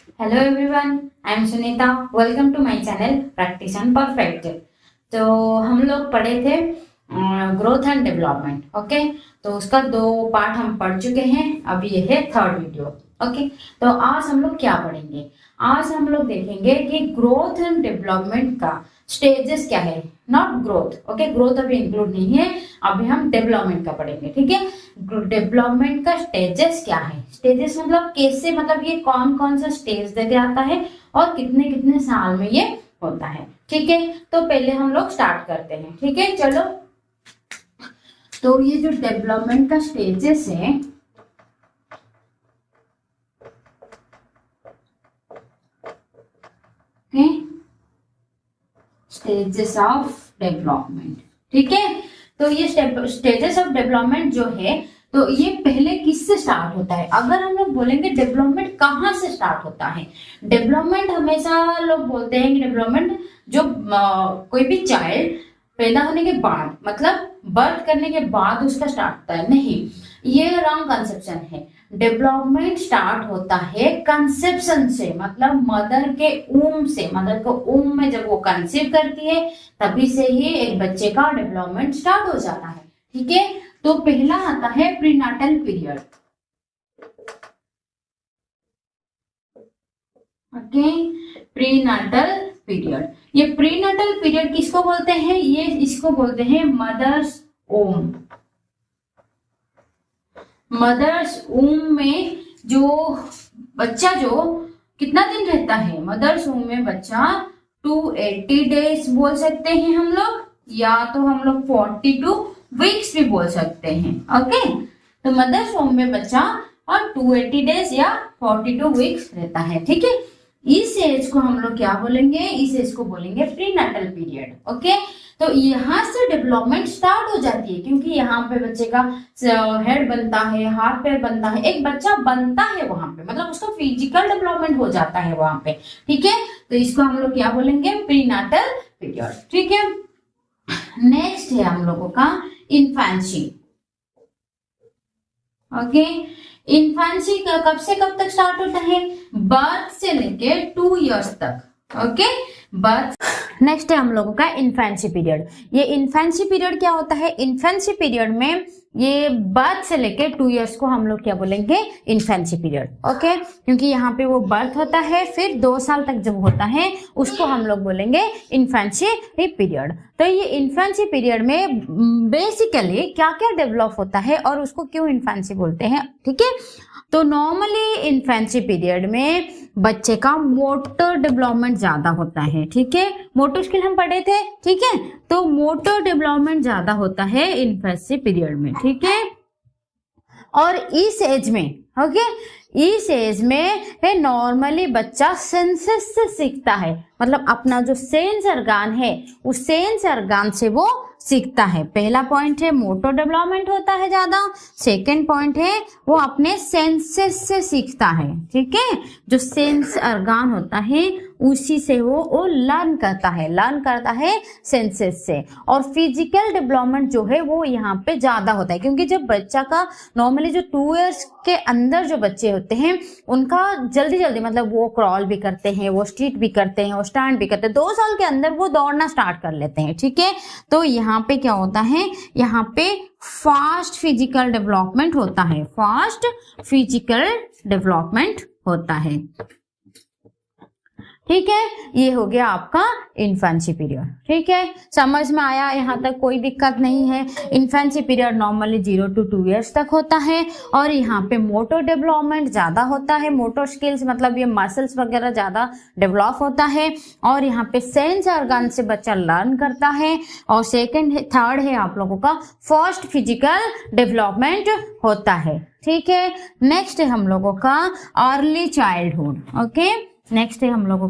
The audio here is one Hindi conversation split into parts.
Hello everyone, I am Sunita. Welcome to my channel practice and perfect. तो हम लोग पढ़े थे ग्रोथ एंड डेवलपमेंट। ओके, तो उसका 2 पार्ट हम पढ़ चुके हैं। अभी ये है 3rd वीडियो। ओके, तो आज हम लोग क्या पढ़ेंगे? आज हम लोग देखेंगे कि ग्रोथ एंड डेवलपमेंट का स्टेजेस क्या है। नॉट ग्रोथ, ओके, ग्रोथ अभी इंक्लूड नहीं है, अभी हम डेवलपमेंट का पढ़ेंगे। ठीक है, डेवलपमेंट का स्टेजेस क्या है? स्टेजेस मतलब कैसे, मतलब ये कौन कौन सा स्टेज देके आता है और कितने कितने साल में ये होता है। ठीक है, तो पहले हम लोग स्टार्ट करते हैं। ठीक है, चलो। तो ये जो डेवलपमेंट का स्टेजेस है, स्टेजेस ऑफ डेवलपमेंट। ठीक है, तो ये स्टेजेस ऑफ डेवलपमेंट जो है, तो ये पहले किससे स्टार्ट होता है? अगर हम लोग बोलेंगे डेवलपमेंट कहाँ से स्टार्ट होता है, डेवलपमेंट हमेशा लोग बोलते हैं कि डेवलपमेंट जो कोई भी चाइल्ड पैदा होने के बाद, मतलब बर्थ करने के बाद उसका स्टार्ट होता है। नहीं, ये रॉन्ग कंसेप्शन है। डेवलपमेंट स्टार्ट होता है कंसेप्शन से, मतलब मदर के ऊम से। मदर को ऊम में जब वो कंसीव करती है तभी से ही एक बच्चे का डेवलपमेंट स्टार्ट हो जाता है। ठीक है, तो पहला आता है प्रीनाटल पीरियड। Okay, प्रीनाटल period. ये प्रीनाटल पीरियड किसको बोलते हैं? ये इसको बोलते हैं मदर्स ऊम। मदर्स ऊम में जो बच्चा जो कितना दिन रहता है, मदर्स ऊम में बच्चा 280 डेज बोल सकते हैं हम लोग, या तो हम लोग 42 वीक्स भी बोल सकते हैं। ओके, तो मदर्स ऊम में बच्चा और 280 डेज या 42 वीक्स रहता है। ठीक है, इस एज को हम लोग क्या बोलेंगे? इस एज को बोलेंगे प्रीनाटल पीरियड। ओके, तो यहाँ से डेवलपमेंट स्टार्ट हो जाती है, क्योंकि यहाँ पे बच्चे का हेड बनता है, हाथ पैर बनता है, एक बच्चा बनता है वहां पे, मतलब उसका फिजिकल डेवलपमेंट हो जाता है वहां पे। ठीक है, तो इसको हम लोग क्या बोलेंगे? प्रीनाटल पीरियड। ठीक है, नेक्स्ट है हम लोगों का इन्फेंसी। ओके, इन्फेंसी का कब से कब तक स्टार्ट होता है? बर्थ से लेके 2 इयर्स तक। Okay, birth. नेक्स्ट है हम लोगों का इन्फेंसी पीरियड। ये इन्फेंसी पीरियड क्या होता है? इन्फेंसी पीरियड में ये बर्थ से लेके 2 इयर्स को हम लोग क्या बोलेंगे? Infancy period. ओके, क्योंकि यहाँ पे वो बर्थ होता है, फिर 2 साल तक जब होता है उसको हम लोग बोलेंगे इन्फेंसी पीरियड। तो ये इन्फेंसी पीरियड में बेसिकली क्या क्या डेवलप होता है और उसको क्यों इन्फेंसी बोलते हैं? ठीक है, तो नॉर्मली इन्फेंसी पीरियड में बच्चे का मोटर डेवलपमेंट ज्यादा होता है। ठीक है, मोटर स्किल हम पढ़े थे। ठीक है, तो मोटर डेवलपमेंट ज्यादा होता है इन्फेंसी पीरियड में। ठीक है, और इस एज में, ओके, इस एज में नॉर्मली बच्चा सेंसेस से सीखता है, मतलब अपना जो सेंस ऑर्गन है उस सेंस ऑर्गन से वो सीखता है। पहला पॉइंट है मोटर डेवलपमेंट होता है ज्यादा। सेकंड पॉइंट है वो अपने सेंसेस से सीखता है। ठीक है, जो सेंस ऑर्गन होता है उसी से वो लर्न करता है सेंसेस से। और फिजिकल डेवलपमेंट जो है वो यहाँ पे ज्यादा होता है, क्योंकि जब बच्चा का नॉर्मली जो 2 इयर्स के अंदर जो बच्चे होते हैं उनका जल्दी जल्दी, मतलब वो क्रॉल भी करते हैं, वो स्ट्रीट भी करते हैं, वो स्टैंड भी करते हैं, 2 साल के अंदर वो दौड़ना स्टार्ट कर लेते हैं। ठीक है, तो यहाँ पे क्या होता है? यहाँ पे फास्ट फिजिकल डेवलपमेंट होता है, फास्ट फिजिकल डेवलपमेंट होता है। ठीक है, ये हो गया आपका इन्फेंसी पीरियड। ठीक है, समझ में आया? यहाँ तक कोई दिक्कत नहीं है। Infancy period normally 0 to 2 years तक होता है, और यहाँ पे मोटर डेवलपमेंट ज्यादा होता है। मोटर स्किल्स मतलब ये मसल्स वगैरह ज्यादा डेवलप होता है, और यहाँ पे सेंस ऑर्गन से बच्चा लर्न करता है। और थर्ड है आप लोगों का फास्ट फिजिकल डेवलपमेंट होता है। ठीक है, नेक्स्ट है हम लोगों का अर्ली चाइल्डहुड। ओके, नेक्स्ट है हम लोगों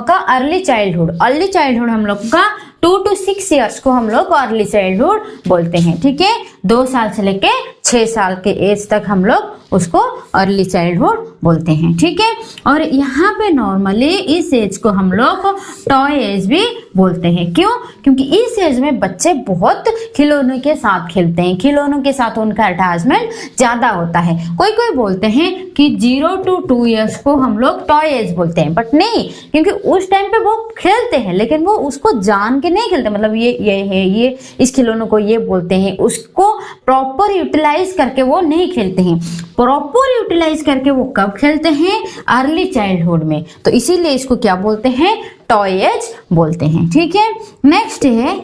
का अर्ली चाइल्डहुड। अर्ली चाइल्डहुड हम लोगों का 2 to 6 इयर्स को हम लोग अर्ली चाइल्डहुड बोलते हैं। ठीक है, 2 साल से लेके 6 साल के एज तक हम लोग उसको अर्ली चाइल्डहुड बोलते हैं, ठीक है। और यहाँ पे नॉर्मली इस एज को हम लोग टॉय एज भी बोलते हैं। क्यों? क्योंकि इस एज में बच्चे बहुत खिलौनों के साथ खेलते हैं, खिलौनों के साथ उनका अटैचमेंट ज्यादा होता है। कोई कोई बोलते हैं कि 0 to 2 years को हम लोग टॉय एज बोलते हैं, बट नहीं, क्योंकि उस टाइम पे वो खेलते हैं लेकिन वो उसको जान के नहीं खेलते। मतलब ये है, ये इस खिलौनों को ये बोलते हैं, उसको प्रॉपर यूटिलाइज करके वो नहीं खेलते हैं। प्रॉपर यूटिलाइज करके वो कब खेलते हैं? अर्ली चाइल्डहुड में। तो इसीलिए इसको क्या बोलते हैं? टॉय एज बोलते हैं, ठीक है। नेक्स्ट है,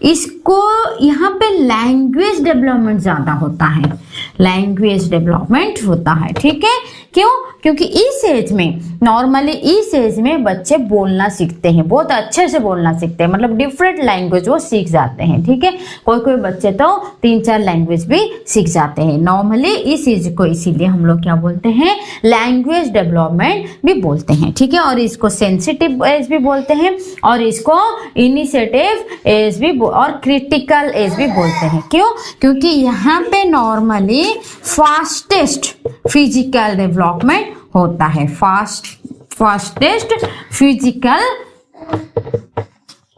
इसको यहाँ पे लैंग्वेज डेवलपमेंट ज्यादा होता है, लैंग्वेज डेवलपमेंट होता है, ठीक है। क्यों? क्योंकि इस एज में नॉर्मली इस एज में बच्चे बोलना सीखते हैं, बहुत अच्छे से बोलना सीखते हैं, मतलब डिफरेंट लैंग्वेज वो सीख जाते हैं, ठीक है। कोई कोई बच्चे तो 3-4 लैंग्वेज भी सीख जाते हैं नॉर्मली इस एज को। इसीलिए हम लोग क्या बोलते हैं? लैंग्वेज डेवलपमेंट भी बोलते हैं, ठीक है। और इसको सेंसिटिव एज भी बोलते हैं, और इसको इनिशिएटिव एज भी और क्रिटिकल एज भी बोलते हैं। क्यों? क्योंकि यहाँ पे नॉर्मली फास्टेस्ट फिजिकल डेवलपमेंट होता है, फास्टेस्ट फिजिकल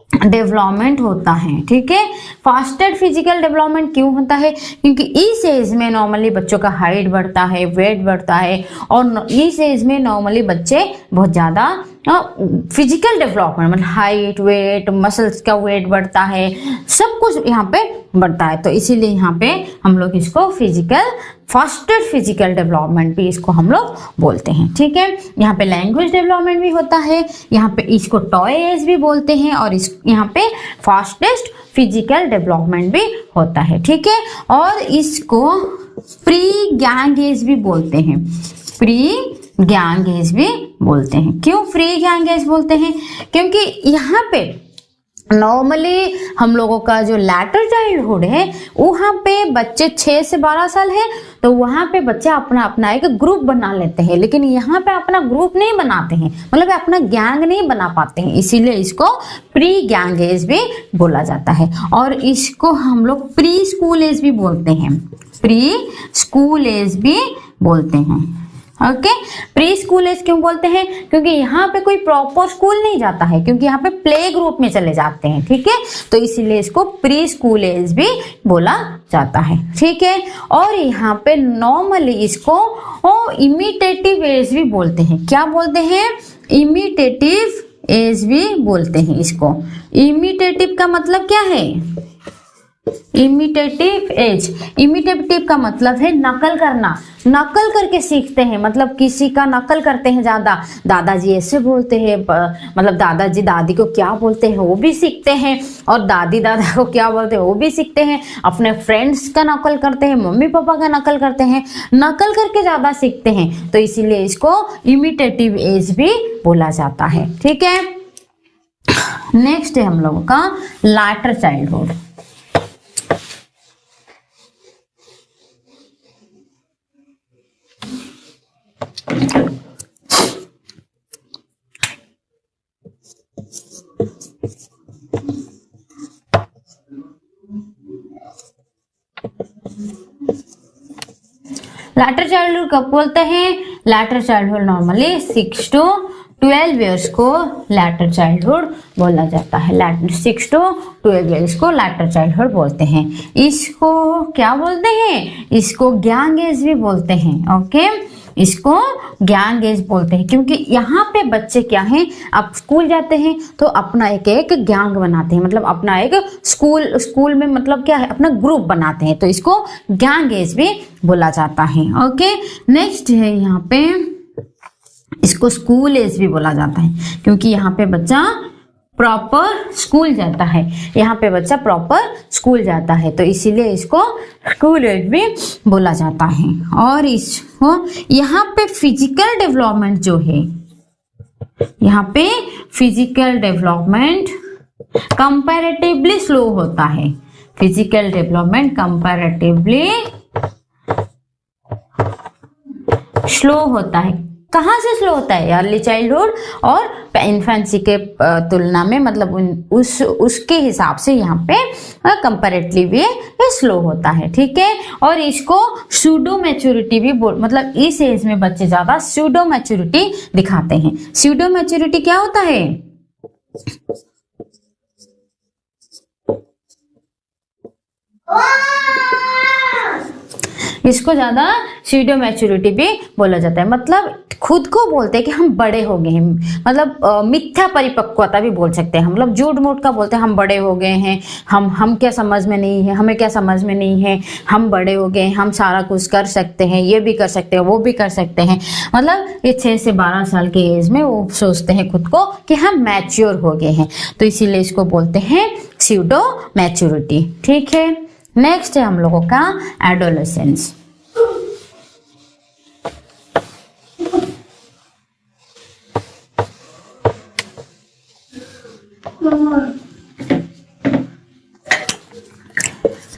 डेवलपमेंट होता है, ठीक है। फास्टेस्ट फिजिकल डेवलपमेंट क्यों होता है? क्योंकि इस एज में नॉर्मली बच्चों का हाइट बढ़ता है, वेट बढ़ता है, और इस एज में नॉर्मली बच्चे बहुत ज्यादा फिजिकल डेवलपमेंट मतलब हाइट, वेट, मसल्स का वेट बढ़ता है, सब कुछ यहाँ पे बढ़ता है। तो इसीलिए यहाँ पे हम लोग इसको फास्टेस्ट फिजिकल डेवलपमेंट भी इसको हम लोग बोलते हैं, ठीक है। यहाँ पे लैंग्वेज डेवलपमेंट भी होता है, यहाँ पे इसको टॉय एज भी बोलते हैं, और यहाँ पे फास्टेस्ट फिजिकल डेवलपमेंट भी होता है, ठीक है। और इसको प्री गैंग एज भी बोलते हैं, प्री गैंग एज भी बोलते हैं। क्यों प्री गैंग एज बोलते हैं? क्योंकि यहाँ पे नॉर्मली हम लोगों का जो लैटर चाइल्डहुड है वहाँ पे बच्चे 6 से 12 साल है, तो वहाँ पे बच्चे अपना अपना एक ग्रुप बना लेते हैं, लेकिन यहाँ पे अपना ग्रुप नहीं बनाते हैं, मतलब अपना गैंग नहीं बना पाते हैं। इसीलिए इसको प्री गैंग एज भी बोला जाता है। और इसको हम लोग प्री स्कूल एज भी बोलते हैं, प्री स्कूल एज भी बोलते हैं, ओके। प्री स्कूल एज क्यों बोलते हैं? क्योंकि यहाँ पे कोई प्रॉपर स्कूल नहीं जाता है, क्योंकि यहाँ पे प्ले ग्रुप में चले जाते हैं, ठीक है। तो इसीलिए इसको प्री स्कूल एज भी बोला जाता है, ठीक है। और यहाँ पे नॉर्मली इसको इमिटेटिव एज भी बोलते हैं। क्या बोलते हैं? इमिटेटिव एज भी बोलते हैं इसको। इमिटेटिव का मतलब क्या है? इमिटेटिव एज, इमिटेटिव का मतलब है नकल करना, नकल करके सीखते हैं, मतलब किसी का नकल करते हैं ज्यादा। दादाजी ऐसे बोलते हैं, मतलब दादाजी दादी को क्या बोलते हैं वो भी सीखते हैं, और दादी दादा को क्या बोलते हैं वो भी सीखते हैं। अपने फ्रेंड्स का नकल करते हैं, मम्मी पापा का नकल करते हैं, नकल करके ज्यादा सीखते हैं। तो इसीलिए इसको इमिटेटिव एज भी बोला जाता है, ठीक है। नेक्स्ट है हम लोगों का लैटर चाइल्डहुड। लैटर चाइल्डहुड कब बोलते हैं? Later childhood normally 6 to 12 years को लैटर चाइल्डहुड बोला जाता है। 6 to 12 ईयर्स को लैटर चाइल्डहुड बोलते हैं। इसको क्या बोलते हैं? इसको गैंग एज भी बोलते हैं, ओके। इसको गैंग एज बोलते हैं, क्योंकि यहाँ पे बच्चे क्या हैं, अब स्कूल जाते हैं तो अपना एक गैंग बनाते हैं, मतलब अपना एक स्कूल में मतलब क्या है, अपना ग्रुप बनाते हैं, तो इसको गैंग एज भी बोला जाता है, ओके। नेक्स्ट है यहाँ पे इसको स्कूल एज भी बोला जाता है, क्योंकि यहाँ पे बच्चा प्रॉपर स्कूल जाता है, यहाँ पे बच्चा प्रॉपर स्कूल जाता है, तो इसीलिए इसको स्कूल एज भी बोला जाता है। और इसको यहाँ पे फिजिकल डेवलपमेंट जो है, यहाँ पे फिजिकल डेवलपमेंट कंपैरेटिवली स्लो होता है, फिजिकल डेवलपमेंट कंपैरेटिवली स्लो होता है। कहाँ से स्लो होता है? अर्ली चाइल्डहुड और इन्फेंसी के तुलना में, मतलब उसके हिसाब से यहाँ पे कंपैरेटिवली ये स्लो होता है, ठीक है। और इसको सूडो मैच्योरिटी भी मतलब इस एज में बच्चे ज्यादा सूडो मैच्योरिटी दिखाते हैं। सूडो मैच्योरिटी क्या होता है? इसको ज्यादा सूडो मैच्योरिटी भी बोला जाता है, मतलब खुद को बोलते हैं कि हम बड़े हो गए हैं, मतलब मिथ्या परिपक्वता भी बोल सकते हैं, मतलब झूठ मूठ का बोलते हैं हम बड़े हो गए हैं, हम क्या समझ में नहीं है, हमें क्या समझ में नहीं है, हम बड़े हो गए हैं, हम सारा कुछ कर सकते हैं, ये भी कर सकते हैं, वो भी कर सकते हैं। मतलब ये 6 से 12 साल के एज में वो सोचते हैं खुद को कि हम मैच्योर हो गए हैं, तो इसीलिए इसको बोलते हैं सूडो मैच्योरिटी, ठीक है। नेक्स्ट है हम लोगों का एडोलेसेंस।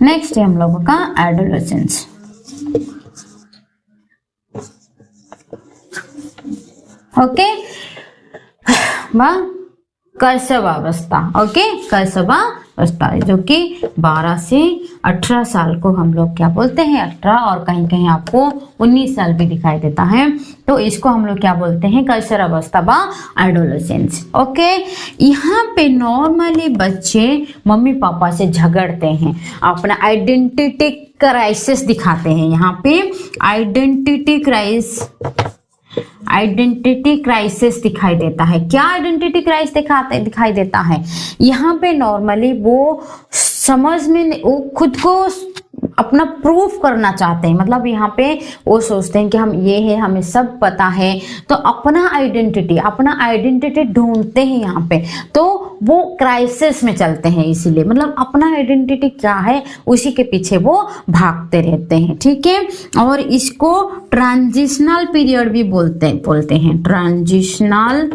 नेक्स्ट है हम लोगों का एडोलेसेंस। ओके, कैशवावस्था। ओके, कैशवावस्था जो कि 12 से 18 साल को हम लोग क्या बोलते हैं? 18 और कहीं कहीं आपको 19 साल भी दिखाई देता है, तो इसको हम लोग क्या बोलते हैं? कैशवावस्था बा एडोलेसेंस। ओके, यहाँ पे नॉर्मली बच्चे मम्मी पापा से झगड़ते हैं, अपना आइडेंटिटी क्राइसिस दिखाते हैं। यहाँ पे आइडेंटिटी क्राइसिस दिखाई देता है। क्या आइडेंटिटी क्राइसिस दिखाई देता है? यहाँ पे नॉर्मली वो समझ में, वो खुद को अपना प्रूफ करना चाहते हैं, मतलब यहाँ पे वो सोचते हैं कि हम ये है, हमें सब पता है, तो अपना आइडेंटिटी ढूंढते हैं यहाँ पे, तो वो क्राइसिस में चलते हैं, इसीलिए मतलब अपना आइडेंटिटी क्या है उसी के पीछे वो भागते रहते हैं, ठीक है। और इसको ट्रांजिशनल पीरियड भी बोलते हैं, ट्रांजिशनल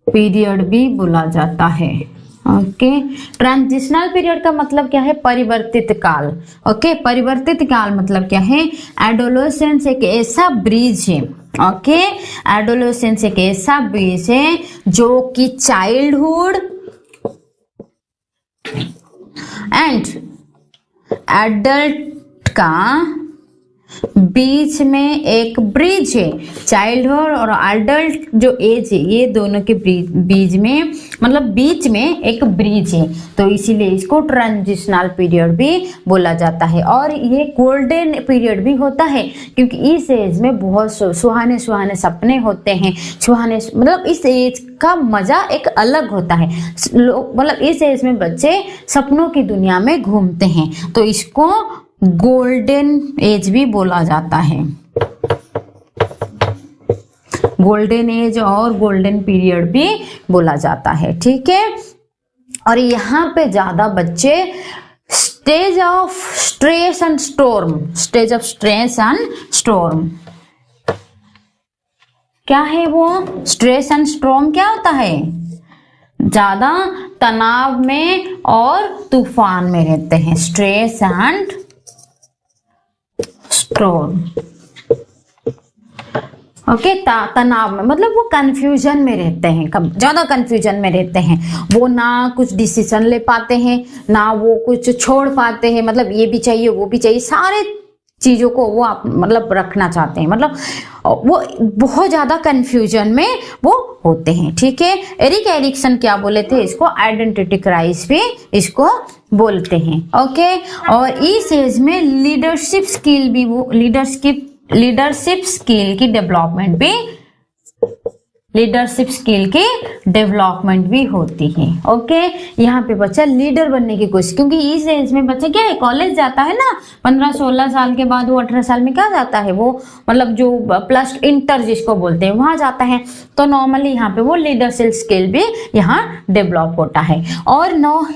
पीरियड भी बोला जाता है। ओके, ट्रांजिशनल पीरियड का मतलब क्या है? परिवर्तित काल। ओके, परिवर्तित काल मतलब क्या है? एडोलेसेंस एक ऐसा ब्रिज है, ओके, एडोलेसेंस एक ऐसा ब्रिज है जो कि चाइल्डहुड एंड एडल्ट का बीच में एक ब्रिज है। चाइल्डहुड और एडल्ट जो एज है, ये दोनों के बीच में, मतलब बीच में एक ब्रिज है, तो इसीलिए इसको ट्रांजिशनल पीरियड भी बोला जाता है। और ये गोल्डन पीरियड भी होता है, क्योंकि इस एज में बहुत सुहाने सपने होते हैं, मतलब इस एज का मजा एक अलग होता है। मतलब इस एज में बच्चे सपनों की दुनिया में घूमते हैं, तो इसको गोल्डन एज भी बोला जाता है। गोल्डन एज और गोल्डन पीरियड भी बोला जाता है, ठीक है। और यहाँ पे ज्यादा बच्चे stage of stress and storm, क्या है वो? स्ट्रेस एंड स्टॉर्म क्या होता है? ज्यादा तनाव में और तूफान में रहते हैं, स्ट्रेस एंड स्टॉर्म। ओके, तनाव में मतलब वो कंफ्यूजन में रहते हैं, ज्यादा कंफ्यूजन में रहते हैं, वो ना कुछ डिसीजन ले पाते हैं, ना वो कुछ छोड़ पाते हैं, मतलब ये भी चाहिए वो भी चाहिए, सारे चीजों को वो आप मतलब रखना चाहते हैं, मतलब वो बहुत ज्यादा कंफ्यूजन में वो होते हैं, ठीक है। एरिक एरिक्सन क्या बोले थे? इसको आइडेंटिटी क्राइसिस भी इसको बोलते हैं, ओके। और इस एज में लीडरशिप स्किल की डेवलपमेंट भी होती है, ओके। यहाँ पे बच्चा लीडर बनने की कोशिश, क्योंकि इस एज में बच्चा क्या है, कॉलेज जाता है ना, 15-16 साल के बाद वो 18 साल में क्या जाता है वो, मतलब जो प्लस इंटर जिसको बोलते हैं वहां जाता है, तो नॉर्मली यहाँ पे वो लीडरशिप स्किल भी यहाँ डेवलप होता है। और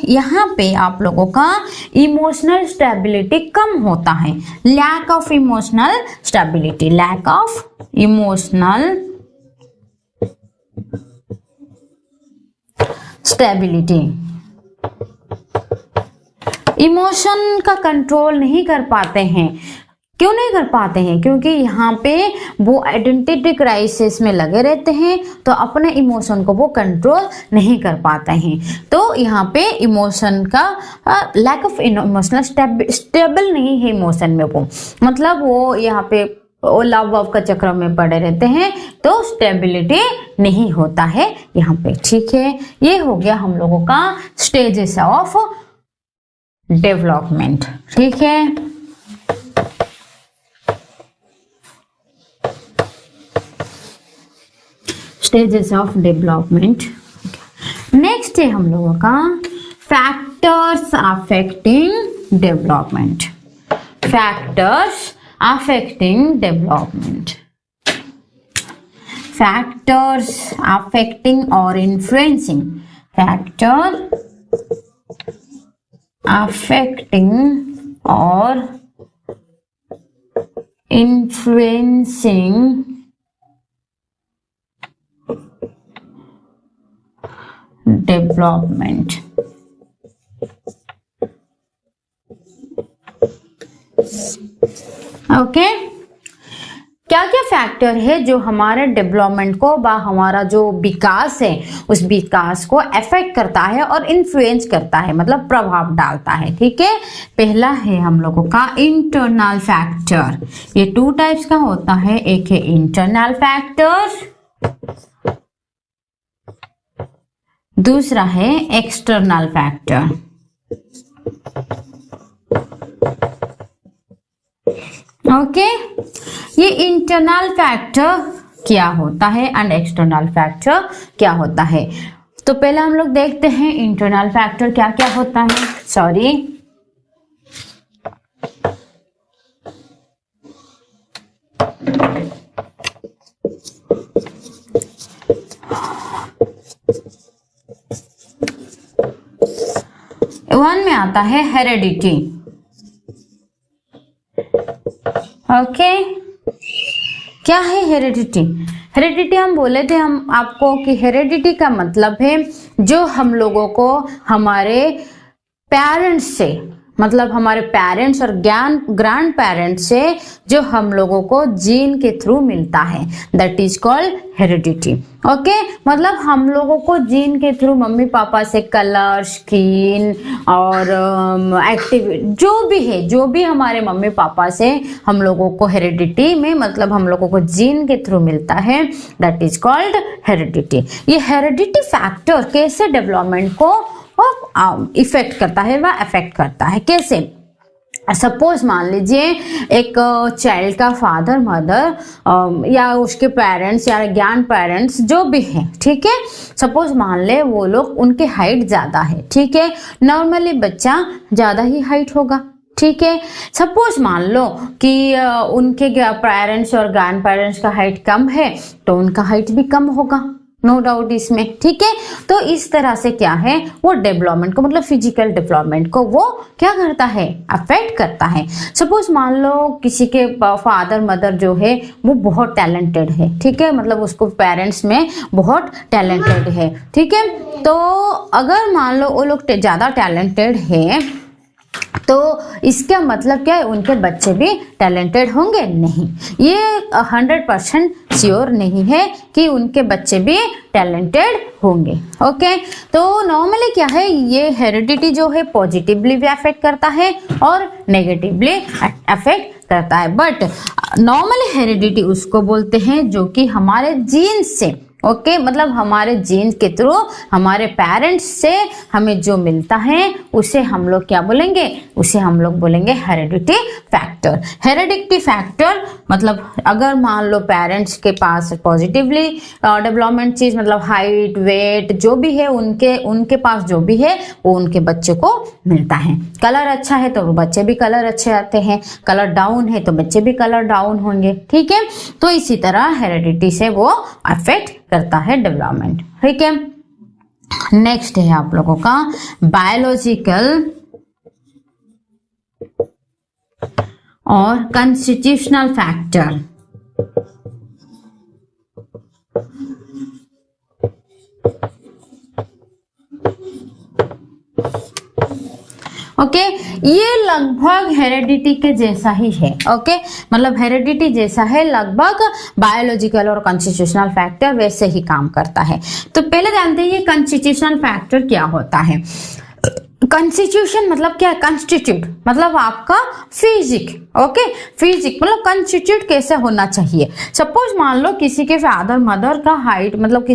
यहाँ पे आप लोगों का इमोशनल स्टेबिलिटी कम होता है, lack of emotional stability, emotion का कंट्रोल नहीं कर पाते हैं, क्यों नहीं कर पाते हैं? क्योंकि यहाँ पे वो आइडेंटिटी क्राइसिस में लगे रहते हैं, तो अपने इमोशन को वो कंट्रोल नहीं कर पाते हैं। तो यहाँ पे इमोशन का लैक ऑफ इमोशनल स्टेबल नहीं है इमोशन में वो, मतलब वो यहाँ पे वो लव वव का चक्र में पड़े रहते हैं, तो स्टेबिलिटी नहीं होता है यहाँ पे। ठीक है, ये हो गया हम लोगों का स्टेजेस ऑफ डेवलपमेंट। ठीक है, स्टेजेस ऑफ डेवलपमेंट। नेक्स्ट है हम लोगों का factors affecting development. Factors affecting development, factors affecting और इन्फ्लुएंसिंग, फैक्टर अफेक्टिंग और इन्फ्लुएंसिंग डेवलपमेंट। ओके, क्या क्या फैक्टर है जो हमारे डेवलपमेंट को व हमारा जो विकास है उस विकास को अफेक्ट करता है और इन्फ्लुएंस करता है, मतलब प्रभाव डालता है। ठीक है, पहला है हम लोगों का इंटरनल फैक्टर। ये 2 टाइप्स का होता है, एक है इंटरनल फैक्टर, दूसरा है एक्सटर्नल फैक्टर। ओके, ये इंटरनल फैक्टर क्या होता है एंड एक्सटर्नल फैक्टर क्या होता है? तो पहले हम लोग देखते हैं इंटरनल फैक्टर क्या क्या होता है। सॉरी, वन में आता है हेरेडिटी। ओके, क्या है हेरेडिटी? हेरेडिटी हम बोले थे हम आपको कि हेरेडिटी का मतलब है जो हम लोगों को हमारे पेरेंट्स से, मतलब हमारे पेरेंट्स और ग्रैंड पेरेंट्स से जो हम लोगों को जीन के थ्रू मिलता है, that is called heredity. Okay, मतलब हम लोगों को जीन के थ्रू मम्मी पापा से कलर, स्किन और एक्टिविटी जो भी हमारे मम्मी पापा से हम लोगों को हेरिडिटी में, मतलब हम लोगों को जीन के थ्रू मिलता है, दैट इज कॉल्ड हेरिडिटी। ये हेरिडिटी फैक्टर कैसे डेवलपमेंट को इफेक्ट करता है व अफेक्ट करता है? कैसे? सपोज मान लीजिए एक चाइल्ड का फादर मदर या उसके पेरेंट्स या ग्रैंड पेरेंट्स जो भी हैं, ठीक है, सपोज मान ले वो लोग, उनके हाइट ज्यादा है, ठीक है, नॉर्मली बच्चा ज्यादा ही हाइट होगा, ठीक है। सपोज मान लो कि उनके पेरेंट्स और ग्रैंड पेरेंट्स का हाइट कम है तो उनका हाइट भी कम होगा, नो डाउट इसमें, ठीक है। तो इस तरह से क्या है, वो डेवलपमेंट को, मतलब फिजिकल डेवलपमेंट को वो क्या करता है, अफेक्ट करता है। सपोज मान लो किसी के फादर मदर जो है वो बहुत टैलेंटेड है, ठीक है, मतलब उसको पेरेंट्स में बहुत टैलेंटेड है, ठीक है। तो अगर मान लो वो लोग ज्यादा टैलेंटेड है तो इसका मतलब क्या है, उनके बच्चे भी टैलेंटेड होंगे? नहीं, ये 100% श्योर नहीं है कि उनके बच्चे भी टैलेंटेड होंगे। ओके, तो नॉर्मली क्या है, ये हेरिडिटी जो है पॉजिटिवली भी अफेक्ट करता है और नेगेटिवली अफेक्ट करता है। बट नॉर्मली हेरिडिटी उसको बोलते हैं जो कि हमारे जीन से, ओके, मतलब हमारे जीन के थ्रू हमारे पेरेंट्स से हमें जो मिलता है उसे हम लोग क्या बोलेंगे, उसे हम लोग बोलेंगे हेरिडिटी फैक्टर। हेरिडिटी फैक्टर मतलब अगर मान लो पेरेंट्स के पास पॉजिटिवली डेवलपमेंट चीज, मतलब हाइट वेट जो भी है उनके पास जो भी है वो उनके बच्चे को मिलता है। कलर अच्छा है तो बच्चे भी कलर अच्छे आते हैं, कलर डाउन है तो बच्चे भी कलर डाउन होंगे, ठीक है। तो इसी तरह हेरिडिटी से वो अफेक्ट करता है डेवलपमेंट, ठीक है। नेक्स्ट है आप लोगों का बायोलॉजिकल और कॉन्स्टिट्यूशनल फैक्टर। ओके, ये लगभग हेरेडिटी के जैसा ही है। ओके, मतलब हेरेडिटी जैसा है, लगभग बायोलॉजिकल और कॉन्स्टिट्यूशनल फैक्टर वैसे ही काम करता है। तो पहले जानते हैं ये कॉन्स्टिट्यूशनल फैक्टर क्या होता है। कॉन्स्टिट्यूशन मतलब क्या है, कॉन्स्टिट्यूट मतलब आपका फिजिक। ओके, फिजिक मतलब कॉन्स्टिट्यूट कैसे होना चाहिए। सपोज मान लो किसी के फादर मदर का हाइट, मतलब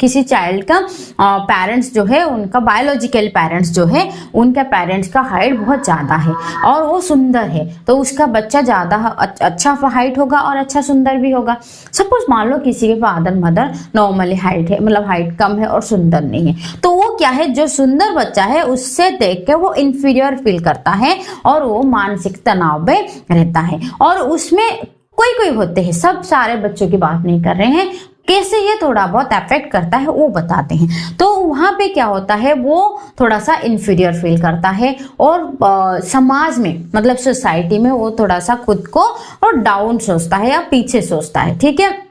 किसी चाइल्ड का पेरेंट्स जो है, उनका बायोलॉजिकल पेरेंट्स जो है, उनके पेरेंट्स का हाइट बहुत ज्यादा है और वो सुंदर है, तो उसका बच्चा ज्यादा अच्छा हाइट होगा और अच्छा सुंदर भी होगा। सपोज मान लो किसी के फादर मदर नॉर्मली हाइट है, मतलब हाइट कम है और सुंदर नहीं है, तो वो क्या है, जो सुंदर बच्चा है उससे देख के वो इंफीरियर फील करता है और वो मानसिक तनाव में रहता है। और उसमें कोई कोई होते हैं, सब सारे बच्चों की बात नहीं कर रहे हैं, कैसे ये थोड़ा बहुत अफेक्ट करता है वो बताते हैं। तो वहां पे क्या होता है, वो थोड़ा सा इंफीरियर फील करता है और समाज में मतलब सोसाइटी में वो थोड़ा सा खुद को और डाउन सोचता है या पीछे सोचता है। ठीक है,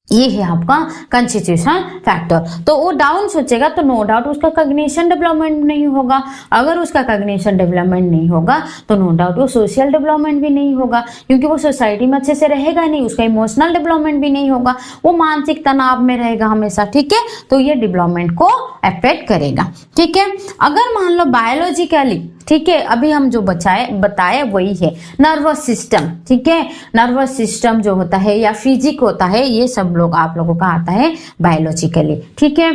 ये है आपका कॉन्स्टिट्यूशनल फैक्टर। तो वो डाउन सोचेगा तो नो डाउट उसका कॉग्निशन डेवलपमेंट नहीं होगा। अगर उसका कॉग्निशन डेवलपमेंट नहीं होगा तो नो डाउट वो सोशल डेवलपमेंट भी नहीं होगा, क्योंकि वो सोसाइटी में अच्छे से रहेगा नहीं, उसका इमोशनल डेवलपमेंट भी नहीं होगा, वो मानसिक तनाव में रहेगा हमेशा। ठीक है, तो ये डेवलपमेंट को अफेक्ट करेगा। ठीक है, अगर मान लो बायोलॉजिकली, ठीक है, अभी हम जो बताए वही है नर्वस सिस्टम। ठीक है, नर्वस सिस्टम जो होता है या फिजिक होता है, ये सब लोग आप लोगों का आता है बायोलॉजिकली। ठीक है,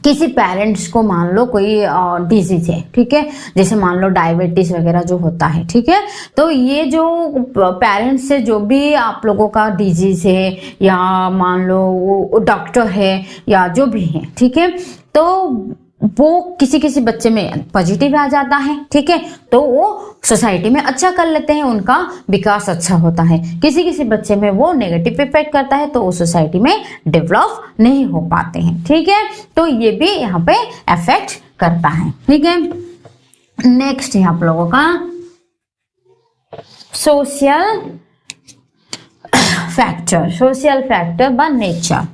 किसी पेरेंट्स को मान लो कोई डिजीज है, ठीक है, जैसे मान लो डायबिटीज वगैरह जो होता है, ठीक है, तो ये जो पेरेंट्स से जो भी आप लोगों का डिजीज है या मान लो वो डॉक्टर है या जो भी है, ठीक है, तो वो किसी किसी बच्चे में पॉजिटिव आ जाता है। ठीक है, तो वो सोसाइटी में अच्छा कर लेते हैं, उनका विकास अच्छा होता है। किसी किसी बच्चे में वो नेगेटिव इफेक्ट करता है, तो वो सोसाइटी में डेवलप नहीं हो पाते हैं। ठीक है, तो ये भी यहाँ पे अफेक्ट करता है। ठीक है, नेक्स्ट है आप लोगों का social factor. Social factor by nature.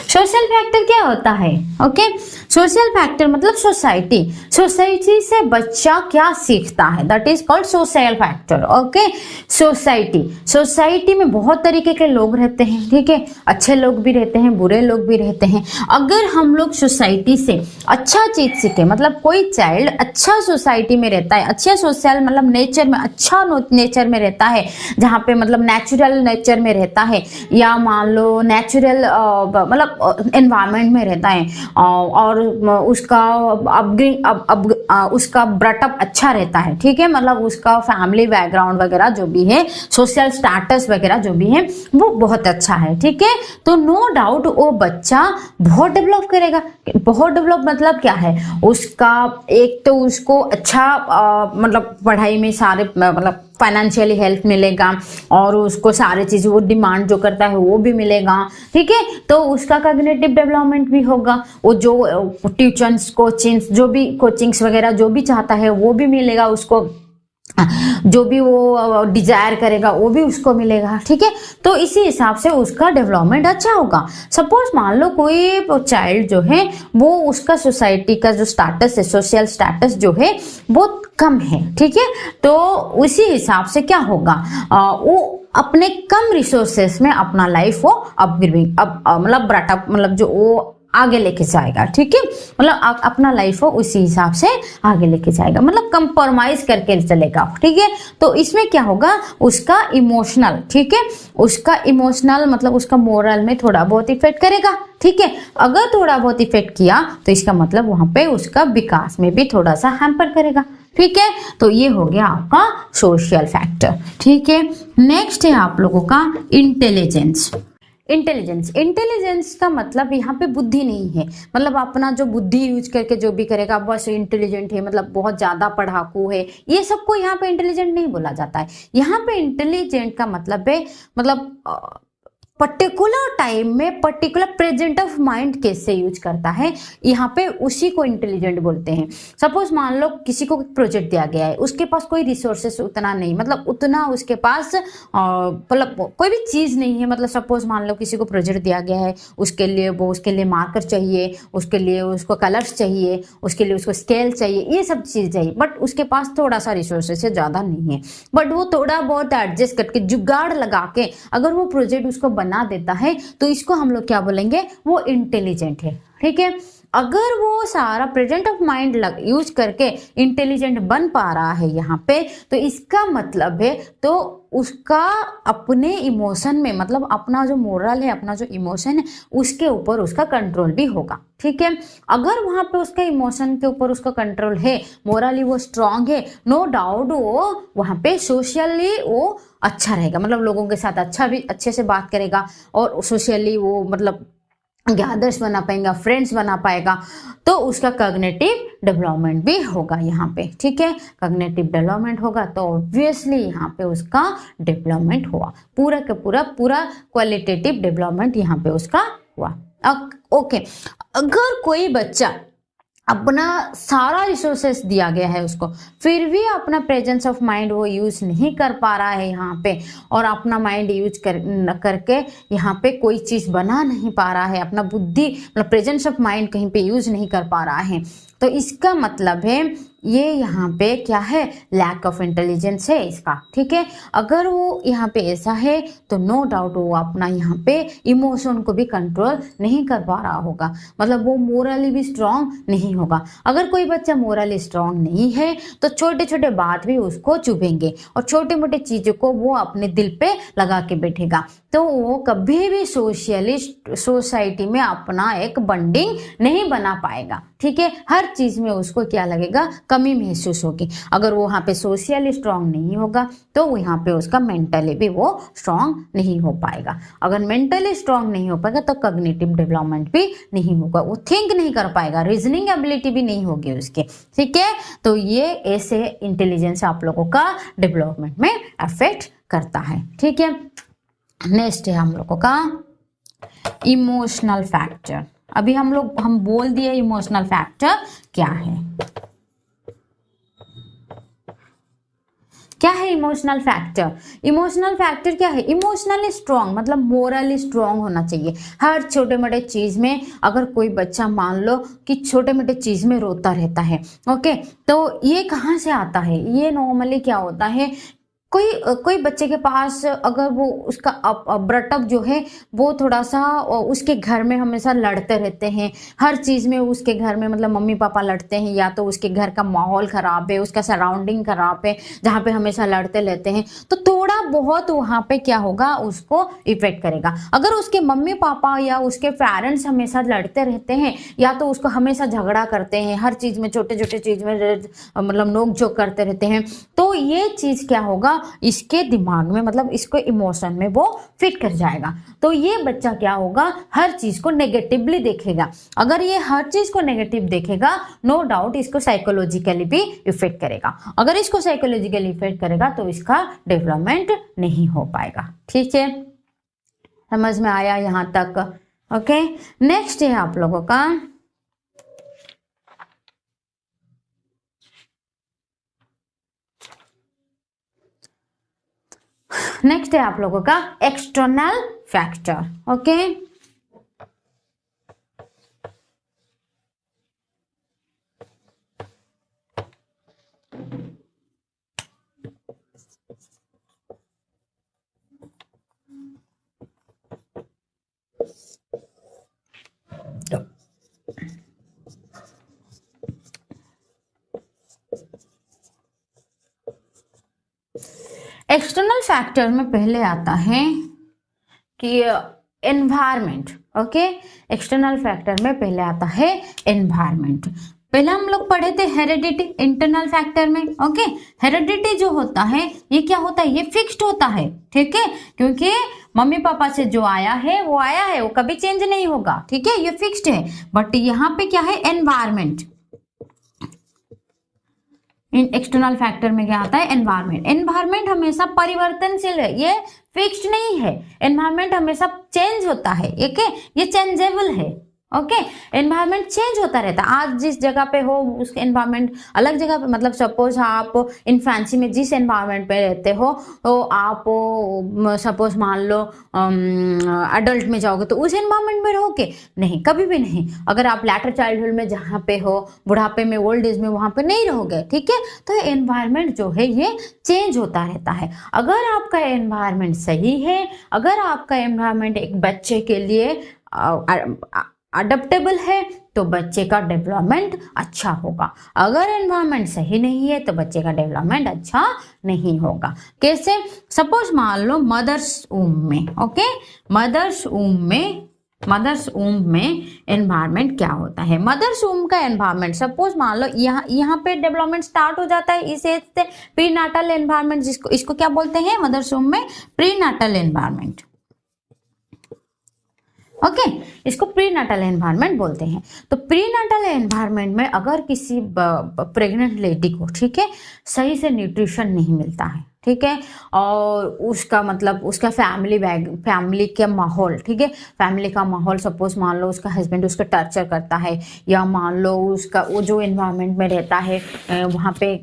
Social factor क्या होता है? ओके, सोशल फैक्टर मतलब सोसाइटी। सोसाइटी से बच्चा क्या सीखता है, that is called social factor. Okay, society में बहुत तरीके के लोग रहते हैं। ठीक है, अच्छे लोग भी रहते हैं, बुरे लोग भी रहते हैं। अगर हम लोग सोसाइटी से अच्छा चीज सीखे, मतलब कोई चाइल्ड अच्छा सोसाइटी में रहता है, अच्छे सोशल मतलब नेचर में, अच्छा नेचर में रहता है, जहाँ पे मतलब नेचुरल नेचर में रहता है, या मान लो नेचुरल मतलब एनवायरनमेंट में रहता है और उसका उसका ब्रटअप अच्छा रहता है। ठीक है, मतलब उसका फैमिली बैकग्राउंड वगैरह जो भी है, सोशल स्टेटस वगैरह जो भी है, वो बहुत अच्छा है। ठीक है, तो नो डाउट वो बच्चा बहुत डेवलप करेगा। बहुत डेवलप मतलब क्या है, उसका एक तो उसको अच्छा मतलब पढ़ाई में सारे मतलब फाइनेंशियली हेल्प मिलेगा और उसको सारी चीजें वो डिमांड जो करता है वो भी मिलेगा। ठीक है, तो उसका कॉग्निटिव डेवलपमेंट भी होगा, वो जो ट्यूशंस कोचिंग्स जो भी कोचिंग्स वगैरह जो भी चाहता है वो भी मिलेगा उसको, जो भी वो डिजायर करेगा वो भी उसको मिलेगा। ठीक है, तो इसी हिसाब से उसका डेवलपमेंट अच्छा होगा। सपोज मान लो कोई चाइल्ड जो है वो उसका सोसाइटी का जो स्टेटस है, सोशल स्टेटस जो है वो कम है। ठीक है, तो उसी हिसाब से क्या होगा, वो अपने कम रिसोर्सेस में अपना लाइफ वो मतलब ब्रटअप मतलब जो वो आगे लेके जाएगा। ठीक है, मतलब अपना लाइफ हो उसी हिसाब से आगे लेके जाएगा, मतलब कंप्रोमाइज करके चलेगा। ठीक है, तो इसमें क्या होगा, उसका इमोशनल, ठीक है, उसका इमोशनल मतलब उसका मोरल में थोड़ा बहुत इफेक्ट करेगा। ठीक है, अगर थोड़ा बहुत इफेक्ट किया तो इसका मतलब वहां पे उसका विकास में भी थोड़ा सा हैम्पर करेगा। ठीक है, तो ये हो गया आपका सोशल फैक्टर। ठीक है, नेक्स्ट है आप लोगों का इंटेलिजेंस। इंटेलिजेंस का मतलब यहाँ पे बुद्धि नहीं है, मतलब अपना जो बुद्धि यूज करके जो भी करेगा बस इंटेलिजेंट है, मतलब बहुत ज्यादा पढ़ाकू है, ये सबको यहाँ पे इंटेलिजेंट नहीं बोला जाता है। यहाँ पे इंटेलिजेंट का मतलब है मतलब पर्टिकुलर टाइम में पर्टिकुलर प्रेजेंट ऑफ माइंड कैसे यूज करता है, यहाँ पे उसी को इंटेलिजेंट बोलते हैं। सपोज मान लो किसी को प्रोजेक्ट दिया गया है, उसके पास कोई रिसोर्सेस उतना नहीं, मतलब उतना उसके पास मतलब कोई भी चीज नहीं है। मतलब सपोज मान लो किसी को प्रोजेक्ट दिया गया है, उसके लिए मार्कर चाहिए, उसके लिए उसको कलर्स चाहिए, उसके लिए उसको स्केल चाहिए, ये सब चीज चाहिए, बट उसके पास थोड़ा सा रिसोर्सेस है, ज्यादा नहीं है, बट वो थोड़ा बहुत एडजस्ट करके जुगाड़ लगा के अगर वो प्रोजेक्ट उसको बना देता है, तो इसको हम लोग क्या बोलेंगे, वो इंटेलिजेंट है। ठीक है, अगर वो सारा प्रेजेंट ऑफ माइंड यूज करके इंटेलिजेंट बन पा रहा है यहाँ पे, तो इसका मतलब है तो उसका अपने इमोशन में, मतलब अपना जो मोरल है, अपना जो इमोशन है, उसके ऊपर उसका कंट्रोल भी होगा। ठीक है, अगर वहां पे उसके इमोशन के ऊपर उसका कंट्रोल है, मोरली वो स्ट्रांग है, नो डाउट वो वहां पे सोशली वो अच्छा रहेगा, मतलब लोगों के साथ अच्छे से बात करेगा, और सोशली वो मतलब गैदर्स बना पाएगा, फ्रेंड्स बना पाएगा, तो उसका कॉग्निटिव डेवलपमेंट भी होगा यहाँ पे। ठीक है, कॉग्निटिव डेवलपमेंट होगा तो ऑब्वियसली यहाँ पे उसका डेवलपमेंट हुआ, पूरा का पूरा क्वालिटेटिव डेवलपमेंट यहाँ पे उसका हुआ। ओके, अगर कोई बच्चा अपना सारा रिसोर्सेस दिया गया है उसको, फिर भी अपना प्रेजेंस ऑफ माइंड वो यूज नहीं कर पा रहा है यहाँ पे, और अपना माइंड यूज करके यहाँ पे कोई चीज बना नहीं पा रहा है, अपना बुद्धि मतलब प्रेजेंस ऑफ माइंड कहीं पे यूज नहीं कर पा रहा है, तो इसका मतलब है ये यहाँ पे क्या है, लैक ऑफ इंटेलिजेंस है इसका। ठीक है, अगर वो यहाँ पे ऐसा है तो नो डाउट वो अपना यहाँ पे इमोशन को भी कंट्रोल नहीं कर पा रहा होगा, मतलब वो मोरली भी स्ट्रांग नहीं होगा। अगर कोई बच्चा मोरली स्ट्रांग नहीं है तो छोटे छोटे बात भी उसको चुभेंगे, और छोटे मोटे चीजों को वो अपने दिल पे लगा के बैठेगा, तो वो कभी भी सोसाइटी में अपना एक बॉन्डिंग नहीं बना पाएगा। ठीक है, हर चीज में उसको क्या लगेगा, कमी महसूस होगी। अगर वो वहाँ पे सोशली स्ट्रांग नहीं होगा तो वो यहाँ पे उसका मेंटली भी वो स्ट्रांग नहीं हो पाएगा। अगर मेंटली स्ट्रांग नहीं हो पाएगा तो कॉग्निटिव डेवलपमेंट भी नहीं होगा, वो थिंक नहीं कर पाएगा, रीजनिंग एबिलिटी भी नहीं होगी उसके। ठीक है, तो ये ऐसे इंटेलिजेंस आप लोगों का डेवलपमेंट में अफेक्ट करता है। ठीक है, नेक्स्ट है हम लोगों का इमोशनल फैक्टर। अभी हम बोल दिए इमोशनल फैक्टर क्या है। क्या है इमोशनल फैक्टर? इमोशनल फैक्टर क्या है, इमोशनली स्ट्रांग मतलब मोरली स्ट्रांग होना चाहिए। हर छोटे मोटे चीज में, अगर कोई बच्चा मान लो कि छोटे मोटे चीज में रोता रहता है, ओके, तो ये कहाँ से आता है, ये नॉर्मली क्या होता है, कोई बच्चे के पास अगर वो उसका ब्रटअप जो है वो थोड़ा सा उसके घर में हमेशा लड़ते रहते हैं, हर चीज में उसके घर में मतलब मम्मी पापा लड़ते हैं, या तो उसके घर का माहौल खराब है, उसका सराउंडिंग खराब है जहाँ पे हमेशा लड़ते रहते हैं, तो थोड़ा बहुत वहाँ पे क्या होगा, उसको इफेक्ट करेगा। अगर उसके मम्मी पापा या उसके पेरेंट्स हमेशा लड़ते रहते हैं, या तो उसको हमेशा झगड़ा करते हैं, हर चीज में छोटे छोटे चीज में मतलब नोक झोंक करते रहते हैं, तो ये चीज क्या होगा, इसके दिमाग में मतलब इसको इमोशन में वो फिट कर जाएगा। तो ये बच्चा क्या होगा, हर चीज को नेगेटिवली देखेगा। अगर ये हर चीज को नेगेटिव देखेगा, नो डाउट इसको साइकोलॉजिकली भी इफेक्ट करेगा। अगर इसको साइकोलॉजिकली इफेक्ट करेगा तो इसका डेवलपमेंट नहीं हो पाएगा। ठीक है, समझ में आया यहां तक? ओके, नेक्स्ट है आप लोगों का नेक्स्ट है आप लोगों का external factor. Okay, external factor में पहले आता है कि एनवायरमेंट। ओके, एक्सटर्नल फैक्टर में पहले आता है एनवायरमेंट। पहले हम लोग पढ़े थे हेरेडिटी इंटरनल फैक्टर में। ओके, हेरेडिटी जो होता है ये क्या होता है, ये फिक्स्ड होता है। ठीक है, क्योंकि मम्मी पापा से जो आया है वो आया है, वो कभी चेंज नहीं होगा। ठीक है, ये फिक्स्ड है। बट यहाँ पे क्या है, एनवायरमेंट। इन एक्सटर्नल फैक्टर में क्या आता है, एनवायरमेंट। एनवायरमेंट हमेशा परिवर्तनशील है, ये फिक्स्ड नहीं है। एनवायरमेंट हमेशा चेंज होता है, ये चेंजेबल है। ओके, एनवायरमेंट चेंज होता रहता है। आज जिस जगह पे हो उसके एनवायरमेंट अलग जगह पे, मतलब सपोज आप इन्फेंसी में जिस एनवायरमेंट पे रहते हो तो आप सपोज मान लो अडल्ट में जाओगे तो उस एनवायरमेंट में रहोगे नहीं, कभी भी नहीं। अगर आप लैटर चाइल्डहुड में जहाँ पे हो, बुढ़ापे में, ओल्ड एज में, वहां पे नहीं रहोगे, ठीक है। तो एनवायरमेंट जो है ये चेंज होता रहता है। अगर आपका एनवायरमेंट सही है, अगर आपका एनवायरमेंट एक बच्चे के लिए अडेप्टेबल है तो बच्चे का डेवलपमेंट अच्छा होगा। अगर एनवायरनमेंट सही नहीं है तो बच्चे का डेवलपमेंट अच्छा नहीं होगा। कैसे, सपोज मान लो मदर्स वूम में, ओके, मदर्स वूम में एनवायरनमेंट क्या होता है। मदर्स वूम का एनवायरनमेंट, सपोज मान लो यहाँ पे डेवलपमेंट स्टार्ट हो जाता है इस एज से। प्रीनाटल एनवायरनमेंट, जिसको इसको क्या बोलते हैं मदर्स वूम में, प्रीनाटल एनवायरनमेंट। ओके, इसको प्रीनाटल एनवायरनमेंट बोलते हैं। तो प्रीनाटल एनवायरनमेंट में अगर किसी प्रेग्नेंट लेडी को, ठीक है, सही से न्यूट्रिशन नहीं मिलता है, ठीक है, और उसका मतलब उसका फैमिली का माहौल, ठीक है, फैमिली का माहौल, सपोज मान लो उसका हस्बैंड उसका टॉर्चर करता है, या मान लो उसका वो जो एनवायरनमेंट में रहता है वहाँ पे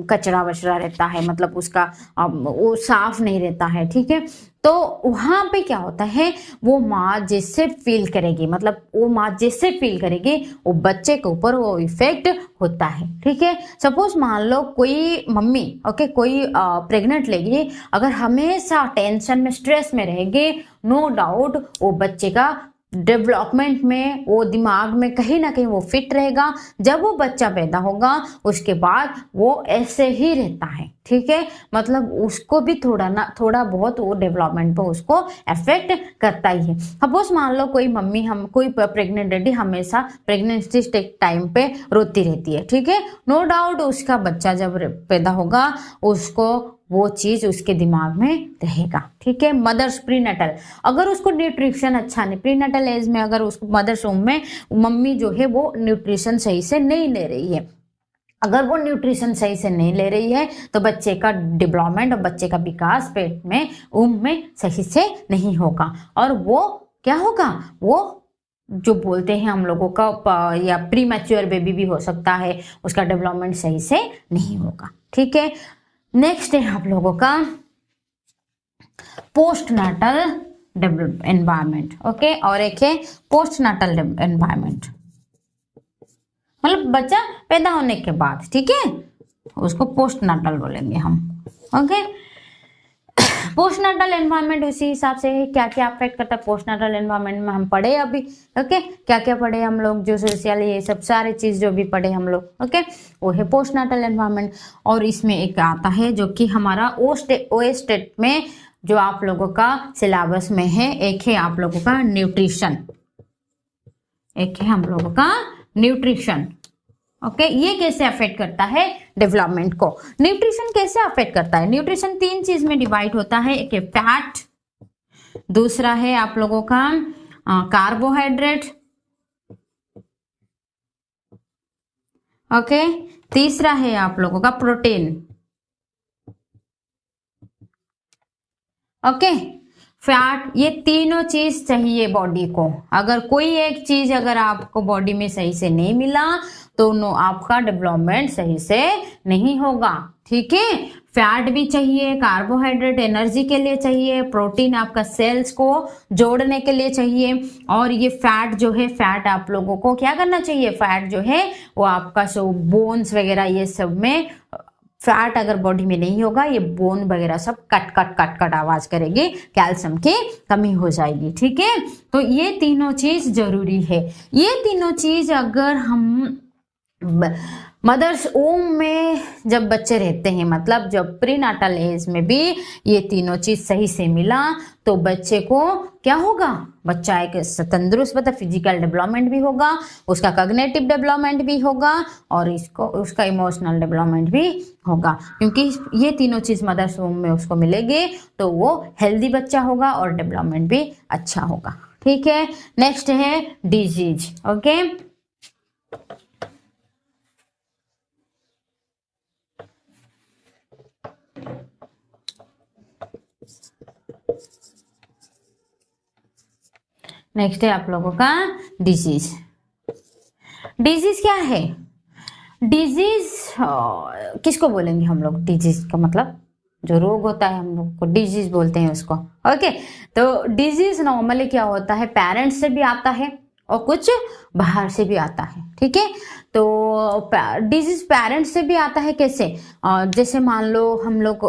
कचरा वचरा रहता है, मतलब उसका वो साफ नहीं रहता है, ठीक है। तो वहां पे क्या होता है, वो माँ जैसे फील करेगी, मतलब वो माँ जैसे फील करेगी वो बच्चे के ऊपर वो इफेक्ट होता है, ठीक है। सपोज मान लो कोई मम्मी, ओके, कोई प्रेग्नेंट लेगी, अगर हमेशा टेंशन में, स्ट्रेस में रहेगी, नो डाउट वो बच्चे का डेवलपमेंट में, वो दिमाग में कहीं ना कहीं वो फिट रहेगा। जब वो बच्चा पैदा होगा उसके बाद वो ऐसे ही रहता है, ठीक है, मतलब उसको भी थोड़ा बहुत वो डेवलपमेंट पे उसको अफेक्ट करता ही है। सपोज मान लो कोई मम्मी, कोई प्रेग्नेंट लेडी हमेशा प्रेगनेंसी टाइम पे रोती रहती है, ठीक है, नो डाउट उसका बच्चा जब पैदा होगा उसको वो चीज उसके दिमाग में रहेगा, ठीक है। मदर्स प्रीनेटल, अगर उसको न्यूट्रिशन अच्छा नहीं, प्रीनेटल एज में अगर उसको मदर्स वूम में मम्मी जो है वो न्यूट्रिशन सही से नहीं ले रही है, अगर वो न्यूट्रिशन सही से नहीं ले रही है तो बच्चे का डेवलपमेंट और बच्चे का विकास पेट में, वूम में सही से नहीं होगा, और वो क्या होगा, वो जो बोलते हैं हम लोगों का, या प्री मैच्योर बेबी भी हो सकता है, उसका डेवलपमेंट सही से नहीं होगा, ठीक है। नेक्स्ट है आप लोगों का पोस्ट नाटल एनवायरमेंट, ओके, और एक है पोस्ट नाटल एनवायरमेंट, मतलब बच्चा पैदा होने के बाद, ठीक है, उसको पोस्ट नाटल बोलेंगे हम, ओके। पोस्ट नाटल एनवायरमेंट उसी हिसाब से क्या क्या अफेक्ट करता है पोस्ट नाटल एनवायरमेंट में, हम पढ़े अभी, ओके, क्या क्या पढ़े हम लोग, जो सोशल ये सब सारे चीज जो भी पढ़े हम लोग, ओके, वो है पोस्ट नाटल एनवायरमेंट। और इसमें एक आता है जो कि हमारा ओ स्टेट में जो आप लोगों का सिलेबस में है, एक है आप लोगों का न्यूट्रिशन, एक है हम लोगों का न्यूट्रिशन, ओके। ये कैसे अफेक्ट करता है डेवलपमेंट को, न्यूट्रिशन कैसे अफेक्ट करता है। न्यूट्रिशन 3 चीज में डिवाइड होता है, एक है फैट, दूसरा है आप लोगों का कार्बोहाइड्रेट, ओके, तीसरा है आप लोगों का प्रोटीन, ओके। फैट, ये तीनों चीज चाहिए बॉडी को। अगर कोई एक चीज अगर आपको बॉडी में सही से नहीं मिला तो आपका डेवलपमेंट सही से नहीं होगा, ठीक है। फैट भी चाहिए, कार्बोहाइड्रेट एनर्जी के लिए चाहिए, प्रोटीन आपका सेल्स को जोड़ने के लिए चाहिए, और ये फैट जो है, फैट आप लोगों को क्या करना चाहिए, फैट जो है वो आपका सब बोन्स वगैरह ये सब में, फैट अगर बॉडी में नहीं होगा ये बोन वगैरह सब कट कट कट कट आवाज करेगी, कैल्शियम की कमी हो जाएगी, ठीक है। तो ये तीनों चीज जरूरी है। ये तीनों चीज अगर हम मदर्स वूम में जब बच्चे रहते हैं, मतलब जब प्रीनाटल एज में भी ये तीनों चीज सही से मिला तो बच्चे को क्या होगा, बच्चा एक तंदुरुस्त, मतलब फिजिकल डेवलपमेंट भी होगा, उसका कॉग्निटिव डेवलपमेंट भी होगा, और उसका इमोशनल डेवलपमेंट भी होगा, क्योंकि ये तीनों चीज मदर्स वूम में उसको मिलेगी तो वो हेल्दी बच्चा होगा और डेवलपमेंट भी अच्छा होगा, ठीक है। नेक्स्ट है डिजीज, ओके। नेक्स्ट है आप लोगों का डिजीज। डिजीज क्या है? डिजीज किसको बोलेंगे हम लोग? डिजीज का मतलब जो रोग होता है हम लोग को डिजीज बोलते हैं उसको। ओके, तो डिजीज नॉर्मली क्या होता है, पेरेंट्स से भी आता है और कुछ बाहर से भी आता है। ठीक है, तो डिजीज पेरेंट्स से भी आता है। कैसे? जैसे मान लो हम लोग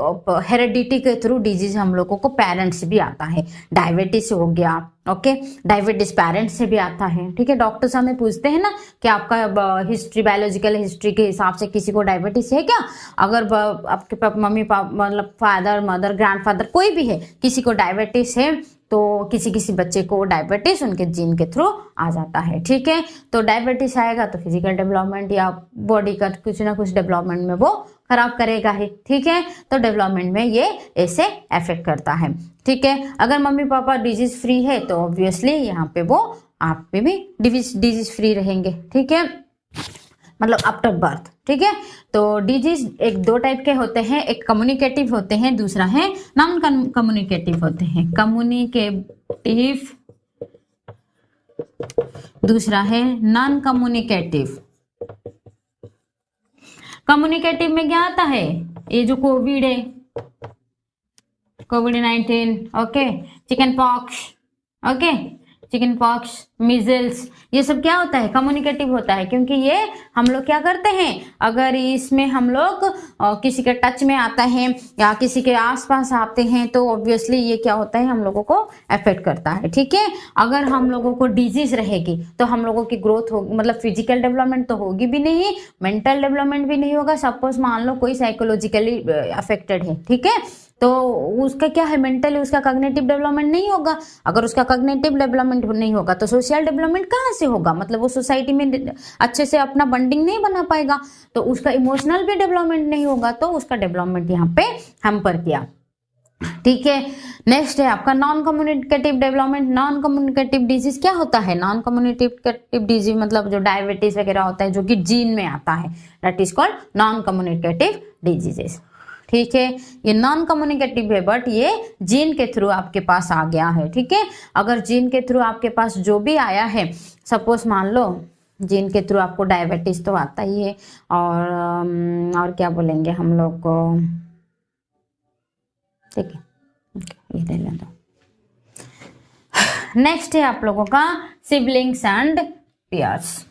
हेरेडिटी के थ्रू डिजीज हम लोगों को पेरेंट्स से भी आता है। डायबिटीज हो गया, ओके, डायबिटीज पेरेंट्स से भी आता है। ठीक है, डॉक्टर्स हमें पूछते हैं ना कि आपका हिस्ट्री, बायोलॉजिकल हिस्ट्री के हिसाब से किसी को डायबिटीज है क्या? अगर आपके मम्मी पापा मतलब फादर मदर ग्रैंडफादर कोई भी है, किसी को डायबिटीज है तो किसी किसी बच्चे को डायबिटीज उनके जीन के थ्रू आ जाता है। ठीक है, तो डायबिटीज आएगा तो फिजिकल डेवलपमेंट या बॉडी का कुछ ना कुछ डेवलपमेंट में वो खराब करेगा ही। ठीक है, तो डेवलपमेंट में ये ऐसे अफेक्ट करता है। ठीक है, अगर मम्मी पापा डिजीज फ्री है तो ऑब्वियसली यहाँ पे वो आप पे भी डिजीज फ्री रहेंगे। ठीक है, मतलब आफ्टर बर्थ। ठीक है, तो डिजीज एक दो टाइप के होते हैं, एक कम्युनिकेटिव होते हैं, दूसरा है नॉन कम्युनिकेटिव होते हैं। कम्युनिकेटिव, दूसरा है नॉन कम्युनिकेटिव। कम्युनिकेटिव में क्या आता है? ये जो कोविड है, कोविड-19, okay, chicken pox, okay, chicken pox, measles, ये सब क्या होता है? कम्युनिकेटिव होता है। क्योंकि ये हम लोग क्या करते हैं, अगर इसमें हम लोग किसी के टच में आता है या किसी के आसपास आते हैं तो ऑब्वियसली ये क्या होता है, हम लोगों को अफेक्ट करता है। ठीक है, अगर हम लोगों को डिजीज रहेगी तो हम लोगों की ग्रोथ होगी, मतलब फिजिकल डेवलपमेंट तो होगी भी नहीं, मेंटल डेवलपमेंट भी नहीं होगा। सपोज मान लो कोई साइकोलॉजिकली अफेक्टेड है, ठीक है, तो उसका क्या है, मेंटली उसका कॉग्निटिव डेवलपमेंट नहीं होगा। अगर उसका कॉग्निटिव डेवलपमेंट नहीं होगा तो सोशल डेवलपमेंट कहाँ से होगा? मतलब वो सोसाइटी में अच्छे से अपना बॉन्डिंग नहीं बना पाएगा, तो उसका इमोशनल भी डेवलपमेंट नहीं होगा, तो उसका डेवलपमेंट यहाँ पे हैम्पर किया। ठीक है, नेक्स्ट है आपका non communicative development. Non communicative disease क्या होता है? नॉन कम्युनिकेटिव डिजीज मतलब जो डायबिटीज वगैरह होता है जो कि जीन में आता है, that is called non communicative diseases. ठीक है, ये नॉन कम्युनिकेटिव है बट ये जीन के थ्रू आपके पास आ गया है। ठीक है, अगर जीन के थ्रू आपके पास जो भी आया है, सपोज मान लो जीन के थ्रू आपको डायबिटीज तो आता ही है, और क्या बोलेंगे हम लोग को, ठीक है, ये ले लें। नेक्स्ट है आप लोगों का सिबलिंग्स एंड पेयर्स।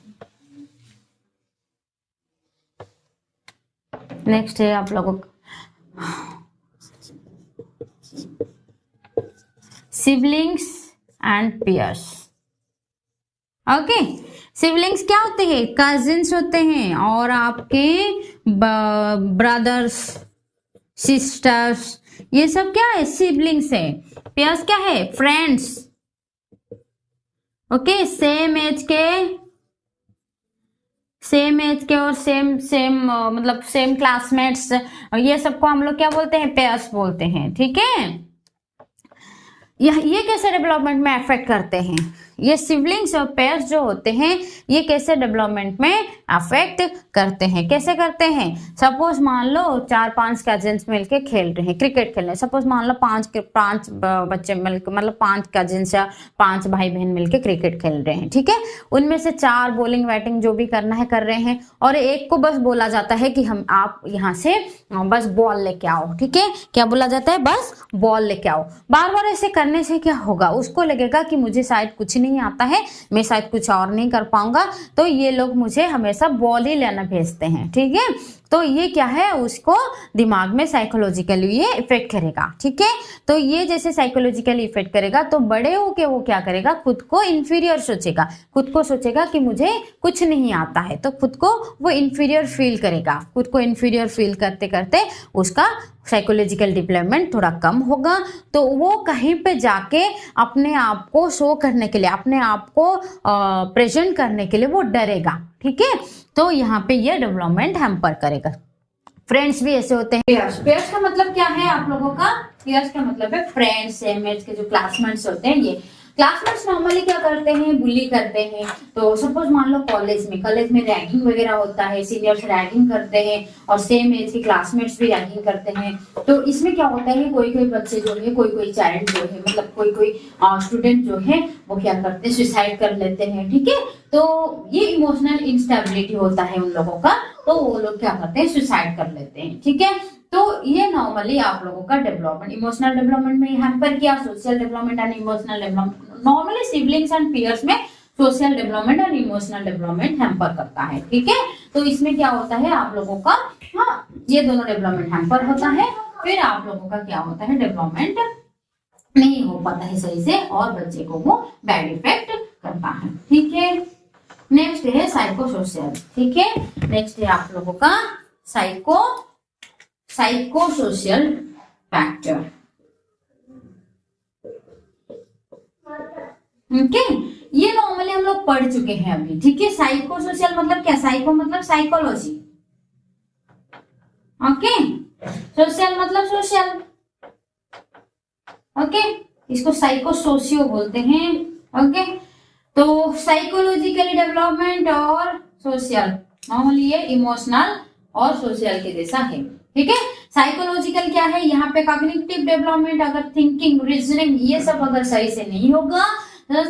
नेक्स्ट है आप लोगों का siblings and pairs. Okay, siblings क्या होते हैं? कजिन्स होते हैं, और आपके ब्रदर्स सिस्टर्स, ये सब क्या है? सिबलिंग्स है। पेयर्स क्या है? फ्रेंड्स। ओके, सेम एज के और सेम मतलब सेम क्लासमेट्स, ये सबको हम लोग क्या बोलते हैं? पेयर्स बोलते हैं। ठीक है, ये कैसे डेवलपमेंट में अफेक्ट करते हैं? ये सिबलिंग्स और पेयर्स जो होते हैं ये कैसे डेवलपमेंट में अफेक्ट करते हैं? कैसे करते हैं? सपोज मान लो 4-5 कजिन्स मिलके खेल रहे हैं, क्रिकेट खेल रहे हैं। सपोज मान लो 5 बच्चे मिलकर, मतलब 5 कजिन्स या 5 भाई बहन मिलके क्रिकेट खेल रहे हैं। ठीक है, उनमें से 4 बॉलिंग बैटिंग जो भी करना है कर रहे हैं, और एक को बस बोला जाता है कि आप यहाँ से बस बॉल लेके आओ। ठीक है, क्या बोला जाता है? बस बॉल लेके आओ। बार बार ऐसे करने से क्या होगा? उसको लगेगा कि मुझे शायद कुछ नहीं आता है, मैं शायद कुछ और नहीं कर पाऊंगा, तो ये लोग मुझे हमेशा बॉल ही लेना भेजते हैं। ठीक है, तो ये क्या है, उसको दिमाग में साइकोलॉजिकली ये इफेक्ट करेगा। ठीक है, तो ये जैसे साइकोलॉजिकली इफेक्ट करेगा तो बड़े होके वो क्या करेगा, खुद को इंफीरियर सोचेगा, खुद को सोचेगा कि मुझे कुछ नहीं आता है, तो खुद को वो इंफीरियर फील करेगा। खुद को इंफीरियर फील करते करते उसका साइकोलॉजिकल डेवलपमेंट थोड़ा कम होगा, तो वो कहीं पे जाके अपने आप को शो करने के लिए, अपने आप को प्रेजेंट करने के लिए वो डरेगा। ठीक है, तो यहाँ पे ये डेवलपमेंट हैम्पर करेगा। फ्रेंड्स भी ऐसे होते हैं। पेयर्स का मतलब क्या है आप लोगों का? पेयर्स का मतलब है फ्रेंड्स, सेम एज के जो क्लासमेट्स होते हैं ये। क्लासमेट्स नॉर्मली क्या करते हैं, बुली करते हैं। तो सपोज मान लो कॉलेज में रैगिंग वगैरह होता है, सीनियर्स रैगिंग करते हैं और सेम एज के क्लासमेट्स भी रैगिंग करते हैं। तो इसमें क्या होता है, कोई कोई बच्चे जो है, कोई चाइल्ड जो है, मतलब कोई स्टूडेंट जो है वो क्या करते हैं, सुसाइड कर लेते हैं। ठीक है, तो ये इमोशनल इंस्टेबिलिटी होता है उन लोगों का, तो वो लोग क्या करते हैं, सुसाइड कर लेते हैं। ठीक है, तो ये नॉर्मली आप लोगों का डेवलपमेंट, इमोशनल डेवलपमेंट में हैम्पर किया, social development and emotional development, normally siblings and peers में social development and emotional development hamper करता है। ठीक है, तो इसमें क्या होता है आप लोगों का, हाँ, ये दोनों डेवलपमेंट हैम्पर होता है। फिर आप लोगों का क्या होता है, डेवलपमेंट नहीं हो पाता है सही से और बच्चे को वो बैड इफेक्ट करता है। ठीक है, नेक्स्ट है साइको सोशल। ठीक है, नेक्स्ट है आप लोगों का साइको सोशल फैक्टर। ओके, ये नॉर्मली हम लोग पढ़ चुके हैं अभी। ठीक है, साइको सोशल मतलब क्या, साइको मतलब साइकोलॉजी, ओके, सोशल मतलब सोशल, ओके, इसको साइको सोशियो बोलते हैं। ओके, तो साइकोलॉजिकली डेवलपमेंट और सोशल, नॉर्मली ये इमोशनल और सोशल के जैसा है। ठीक है, साइकोलॉजिकल क्या है, यहाँ पे कॉग्निटिव डेवलपमेंट, अगर थिंकिंग, रीजनिंग ये सब अगर सही से नहीं होगा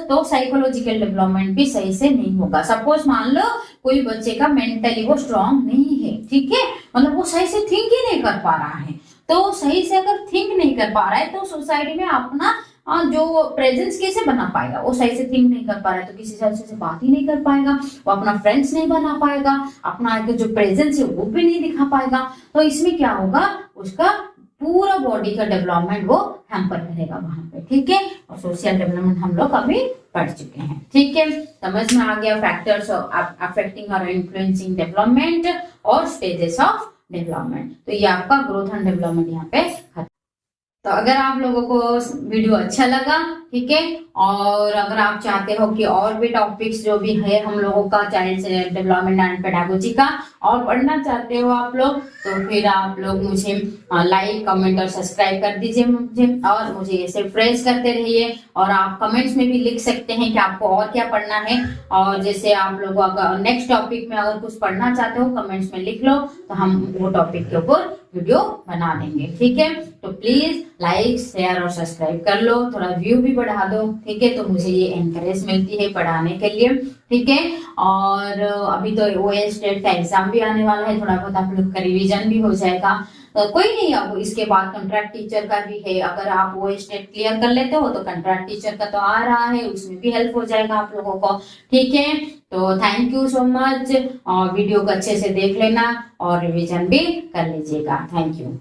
तो साइकोलॉजिकल डेवलपमेंट भी सही से नहीं होगा। सपोज मान लो कोई बच्चे का मेंटली वो स्ट्रांग नहीं है, ठीक है, मतलब वो सही से थिंक ही नहीं कर पा रहा है, तो सही से अगर थिंक नहीं कर पा रहा है तो सोसाइटी में अपना जो प्रेजेंस कैसे बना पाएगा, वो सही से थिंक नहीं कर पा रहा है तो किसी से अच्छे से बात ही नहीं कर पाएगा, वो अपना फ्रेंड्स नहीं बना पाएगा, अपना जो प्रेजेंस है वो भी नहीं दिखा पाएगा। तो इसमें क्या होगा, उसका पूरा बॉडी का डेवलपमेंट वो हैम्पर रहेगा वहां पे। ठीक है, और सोशल डेवलपमेंट हम लोग अभी पढ़ चुके हैं। ठीक है, समझ में आ गया फैक्टर्स अफेक्टिंग और इन्फ्लुएंसिंग डेवलपमेंट और स्टेजेस ऑफ डेवलपमेंट। तो ये आपका ग्रोथ एंड डेवलपमेंट यहाँ पे खत्म। तो अगर आप लोगों को वीडियो अच्छा लगा, ठीक है, और अगर आप चाहते हो कि और भी टॉपिक्स जो भी है हम लोगों का चाइल्ड डेवलपमेंट एंड पेडागोजी का और पढ़ना चाहते हो आप लोग, तो फिर आप लोग मुझे लाइक, कमेंट और सब्सक्राइब कर दीजिए मुझे, और मुझे ऐसे प्रेस करते रहिए। और आप कमेंट्स में भी लिख सकते हैं कि आपको और क्या पढ़ना है, और जैसे आप लोग अगर नेक्स्ट टॉपिक में अगर कुछ पढ़ना चाहते हो कमेंट्स में लिख लो, तो हम वो टॉपिक के ऊपर वीडियो बना देंगे। ठीक है, तो प्लीज लाइक, शेयर और सब्सक्राइब कर लो, थोड़ा व्यू भी बढ़ा दो। ठीक है, तो मुझे ये एनकरेज मिलती है पढ़ाने के लिए। ठीक है, और अभी तो ओएस टेट का एग्जाम भी आने वाला है, थोड़ा बहुत आप लोग का रिवीजन भी हो जाएगा। कोई नहीं, अब इसके बाद कंट्रैक्ट टीचर का भी है, अगर आप ओएस टेट क्लियर कर लेते हो तो कंट्रैक्ट टीचर का तो आ रहा है, उसमें भी हेल्प हो जाएगा आप लोगों को। ठीक है, तो थैंक यू सो मच, और वीडियो को अच्छे से देख लेना और रिवीजन भी कर लीजिएगा। Thank you.